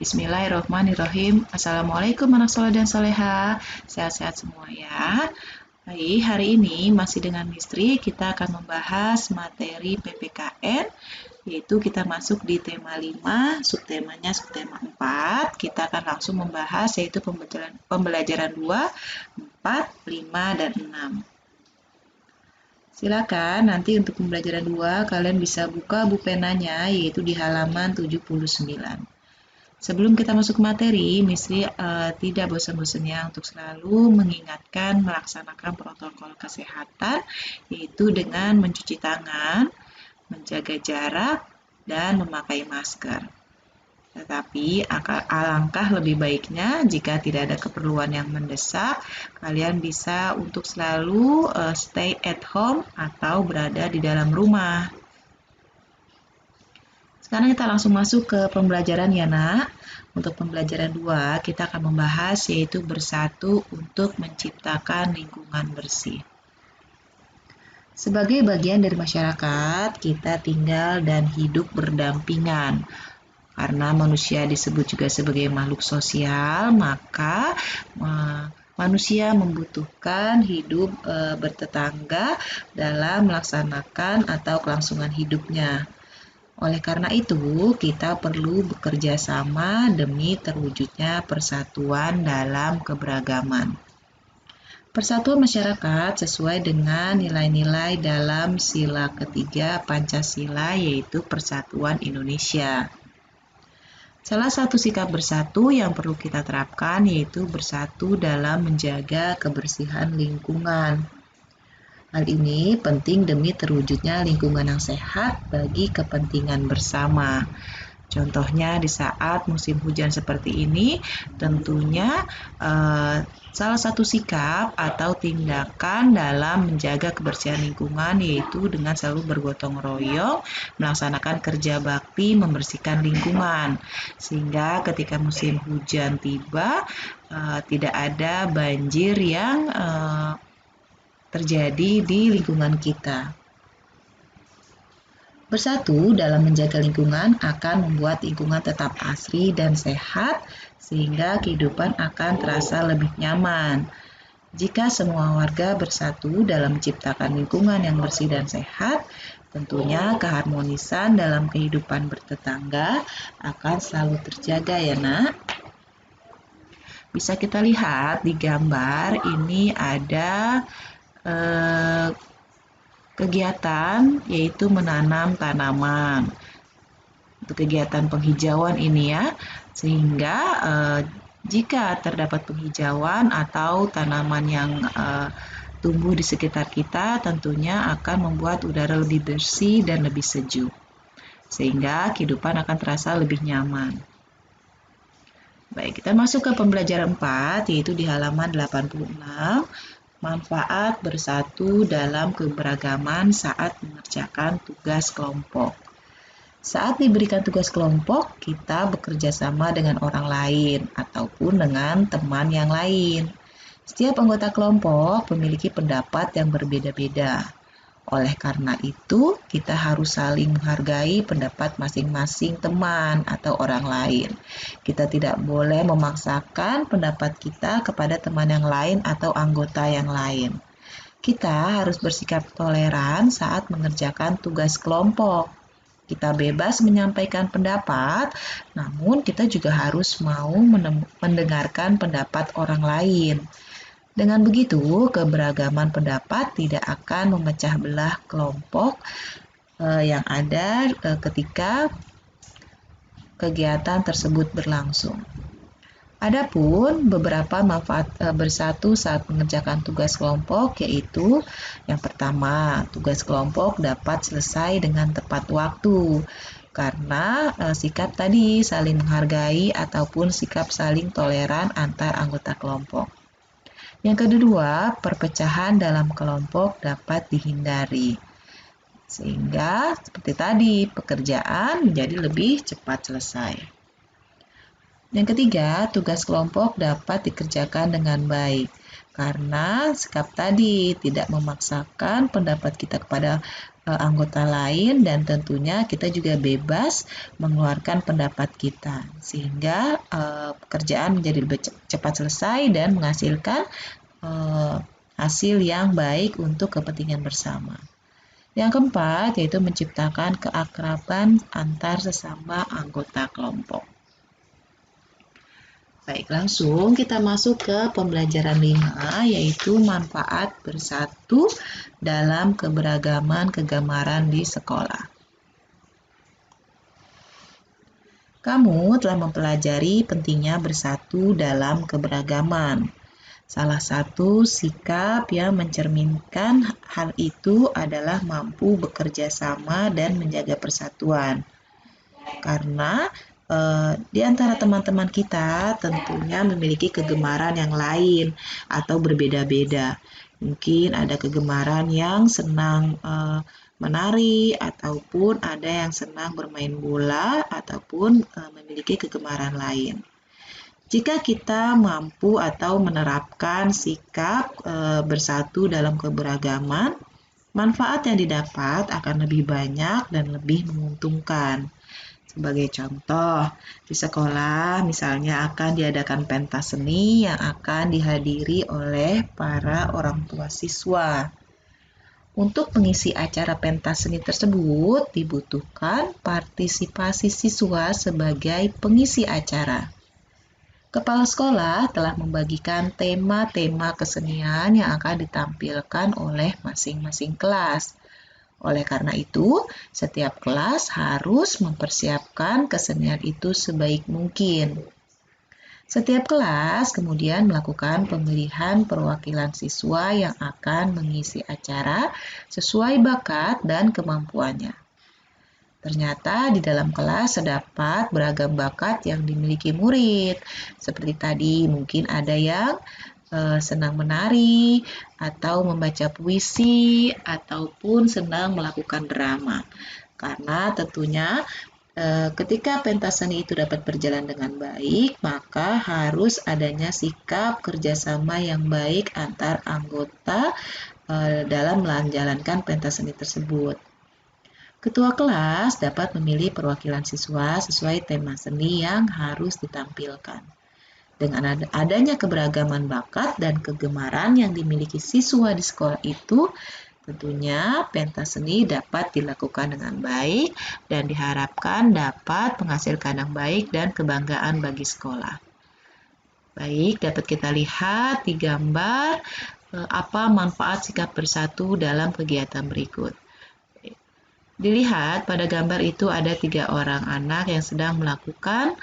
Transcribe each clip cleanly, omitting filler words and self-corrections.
Bismillahirrahmanirrahim. Assalamualaikum anak soleh dan soleha. Sehat-sehat semua ya. Baik, hari ini masih dengan Mistri kita akan membahas materi PPKN, yaitu kita masuk di tema 5, subtemanya subtema 4. Kita akan langsung membahas yaitu pembelajaran 2, 4, 5, dan 6. Silakan nanti untuk pembelajaran 2 kalian bisa buka buku penanya yaitu di halaman 79. Sebelum kita masuk materi, Mistri tidak bosan-bosannya untuk selalu mengingatkan melaksanakan protokol kesehatan, yaitu dengan mencuci tangan, menjaga jarak, dan memakai masker. Tetapi alangkah lebih baiknya jika tidak ada keperluan yang mendesak, kalian bisa untuk selalu stay at home atau berada di dalam rumah. Sekarang kita langsung masuk ke pembelajaran ya nak. Untuk pembelajaran 2 kita akan membahas yaitu bersatu untuk menciptakan lingkungan bersih. Sebagai bagian dari masyarakat, kita tinggal dan hidup berdampingan. Karena manusia disebut juga sebagai makhluk sosial, maka manusia membutuhkan hidup bertetangga dalam melaksanakan atau kelangsungan hidupnya. Oleh karena itu, kita perlu bekerja sama demi terwujudnya persatuan dalam keberagaman. Persatuan masyarakat sesuai dengan nilai-nilai dalam sila ketiga Pancasila yaitu Persatuan Indonesia. Salah satu sikap bersatu yang perlu kita terapkan yaitu bersatu dalam menjaga kebersihan lingkungan. Hal ini penting demi terwujudnya lingkungan yang sehat bagi kepentingan bersama. Contohnya di saat musim hujan seperti ini, tentunya salah satu sikap atau tindakan dalam menjaga kebersihan lingkungan yaitu dengan selalu bergotong royong, melaksanakan kerja bakti membersihkan lingkungan. Sehingga ketika musim hujan tiba, tidak ada banjir yang terjadi di lingkungan kita. Bersatu dalam menjaga lingkungan akan membuat lingkungan tetap asri dan sehat sehingga kehidupan akan terasa lebih nyaman. Jika semua warga bersatu dalam menciptakan lingkungan yang bersih dan sehat, tentunya keharmonisan dalam kehidupan bertetangga akan selalu terjaga ya nak. Bisa kita lihat di gambar ini ada kegiatan yaitu menanam tanaman. Untuk kegiatan penghijauan ini ya, sehingga jika terdapat penghijauan atau tanaman yang tumbuh di sekitar kita tentunya akan membuat udara lebih bersih dan lebih sejuk, sehingga kehidupan akan terasa lebih nyaman. Baik, kita masuk ke pembelajaran 4 yaitu di halaman 86. Manfaat bersatu dalam keberagaman saat mengerjakan tugas kelompok. Saat diberikan tugas kelompok, kita bekerja sama dengan orang lain ataupun dengan teman yang lain. Setiap anggota kelompok memiliki pendapat yang berbeda-beda. Oleh karena itu, kita harus saling menghargai pendapat masing-masing teman atau orang lain. Kita tidak boleh memaksakan pendapat kita kepada teman yang lain atau anggota yang lain. Kita harus bersikap toleran saat mengerjakan tugas kelompok. Kita bebas menyampaikan pendapat, namun kita juga harus mau mendengarkan pendapat orang lain. Dengan begitu, keberagaman pendapat tidak akan memecah belah kelompok yang ada ketika kegiatan tersebut berlangsung. Adapun beberapa manfaat bersatu saat mengerjakan tugas kelompok yaitu yang pertama, tugas kelompok dapat selesai dengan tepat waktu karena sikap tadi saling menghargai ataupun sikap saling toleran antar anggota kelompok. Yang kedua, perpecahan dalam kelompok dapat dihindari. Sehingga seperti tadi, pekerjaan menjadi lebih cepat selesai. Yang ketiga, tugas kelompok dapat dikerjakan dengan baik. Karena sikap tadi tidak memaksakan pendapat kita kepada anggota lain, dan tentunya kita juga bebas mengeluarkan pendapat kita sehingga pekerjaan menjadi lebih cepat selesai dan menghasilkan hasil yang baik untuk kepentingan bersama. Yang keempat yaitu menciptakan keakraban antar sesama anggota kelompok. Baik, langsung kita masuk ke pembelajaran 5, yaitu manfaat bersatu dalam keberagaman kegemaran di sekolah. Kamu telah mempelajari pentingnya bersatu dalam keberagaman. Salah satu sikap yang mencerminkan hal itu adalah mampu bekerja sama dan menjaga persatuan. Karena di antara teman-teman kita tentunya memiliki kegemaran yang lain atau berbeda-beda. Mungkin ada kegemaran yang senang menari, ataupun ada yang senang bermain bola, ataupun memiliki kegemaran lain. Jika kita mampu atau menerapkan sikap bersatu dalam keberagaman, manfaat yang didapat akan lebih banyak dan lebih menguntungkan. Sebagai contoh, di sekolah misalnya akan diadakan pentas seni yang akan dihadiri oleh para orang tua siswa. Untuk mengisi acara pentas seni tersebut dibutuhkan partisipasi siswa sebagai pengisi acara. Kepala sekolah telah membagikan tema-tema kesenian yang akan ditampilkan oleh masing-masing kelas. Oleh karena itu, setiap kelas harus mempersiapkan kesenian itu sebaik mungkin. Setiap kelas kemudian melakukan pemilihan perwakilan siswa yang akan mengisi acara sesuai bakat dan kemampuannya. Ternyata di dalam kelas terdapat beragam bakat yang dimiliki murid. Seperti tadi, mungkin ada yang senang menari, atau membaca puisi, ataupun senang melakukan drama. Karena tentunya ketika pentas seni itu dapat berjalan dengan baik, maka harus adanya sikap kerjasama yang baik antar anggota dalam menjalankan pentas seni tersebut. Ketua kelas dapat memilih perwakilan siswa sesuai tema seni yang harus ditampilkan. Dengan adanya keberagaman bakat dan kegemaran yang dimiliki siswa di sekolah itu, tentunya pentas seni dapat dilakukan dengan baik dan diharapkan dapat menghasilkan yang baik dan kebanggaan bagi sekolah. Baik, dapat kita lihat di gambar apa manfaat sikap bersatu dalam kegiatan berikut. Dilihat pada gambar itu ada 3 orang anak yang sedang melakukan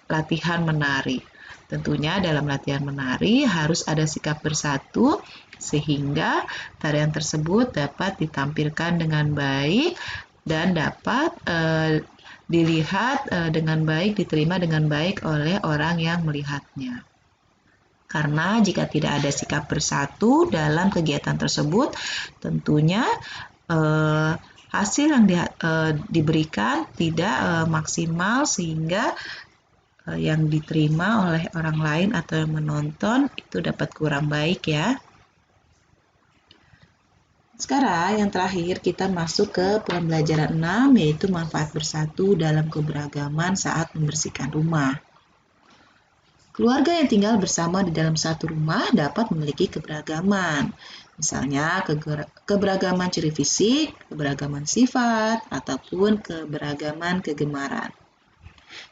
latihan menari. Tentunya dalam latihan menari harus ada sikap bersatu sehingga tarian tersebut dapat ditampilkan dengan baik dan dapat dilihat dengan baik, diterima dengan baik oleh orang yang melihatnya. Karena jika tidak ada sikap bersatu dalam kegiatan tersebut, tentunya hasil yang diberikan tidak maksimal sehingga yang diterima oleh orang lain atau yang menonton itu dapat kurang baik ya. Sekarang yang terakhir kita masuk ke pembelajaran 6 yaitu manfaat bersatu dalam keberagaman saat membersihkan rumah. Keluarga yang tinggal bersama di dalam satu rumah dapat memiliki keberagaman. Misalnya keberagaman ciri fisik, keberagaman sifat, ataupun keberagaman kegemaran.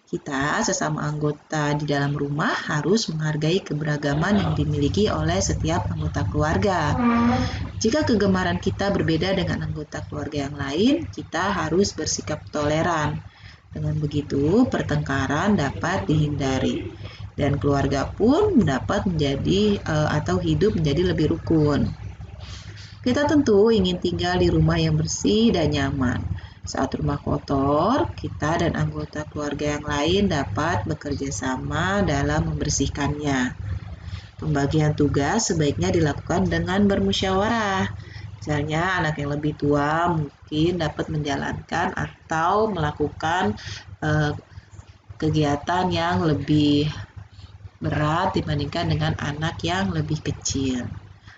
Kita sesama anggota di dalam rumah harus menghargai keberagaman yang dimiliki oleh setiap anggota keluarga. Jika kegemaran kita berbeda dengan anggota keluarga yang lain, kita harus bersikap toleran. Dengan begitu, pertengkaran dapat dihindari. Dan keluarga pun dapat menjadi atau hidup menjadi lebih rukun. Kita tentu ingin tinggal di rumah yang bersih dan nyaman. Saat rumah kotor, kita dan anggota keluarga yang lain dapat bekerja sama dalam membersihkannya. Pembagian tugas sebaiknya dilakukan dengan bermusyawarah. Misalnya anak yang lebih tua mungkin dapat menjalankan atau melakukan kegiatan yang lebih berat dibandingkan dengan anak yang lebih kecil.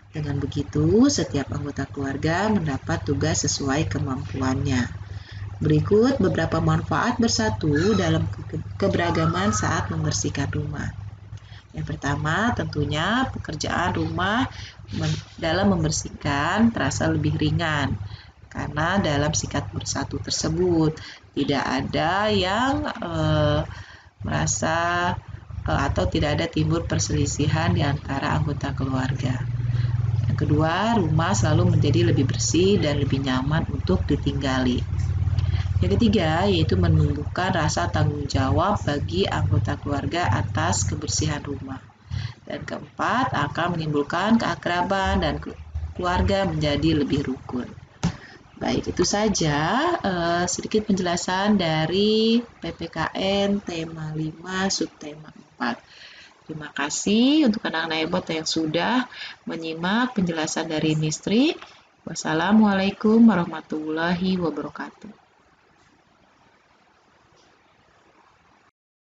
Dengan begitu, setiap anggota keluarga mendapat tugas sesuai kemampuannya. Berikut beberapa manfaat bersatu dalam keberagaman saat membersihkan rumah. Yang pertama, tentunya pekerjaan rumah dalam membersihkan terasa lebih ringan. Karena dalam sikap bersatu tersebut tidak ada yang merasa atau tidak ada timbul perselisihan di antara anggota keluarga. Yang kedua, rumah selalu menjadi lebih bersih dan lebih nyaman untuk ditinggali. Yang ketiga, yaitu menumbuhkan rasa tanggung jawab bagi anggota keluarga atas kebersihan rumah. Dan keempat, akan menimbulkan keakraban dan keluarga menjadi lebih rukun. Baik, itu saja sedikit penjelasan dari PPKN tema 5 subtema 4. Terima kasih untuk anak-anak hebat yang sudah menyimak penjelasan dari Mistri. Wassalamualaikum warahmatullahi wabarakatuh.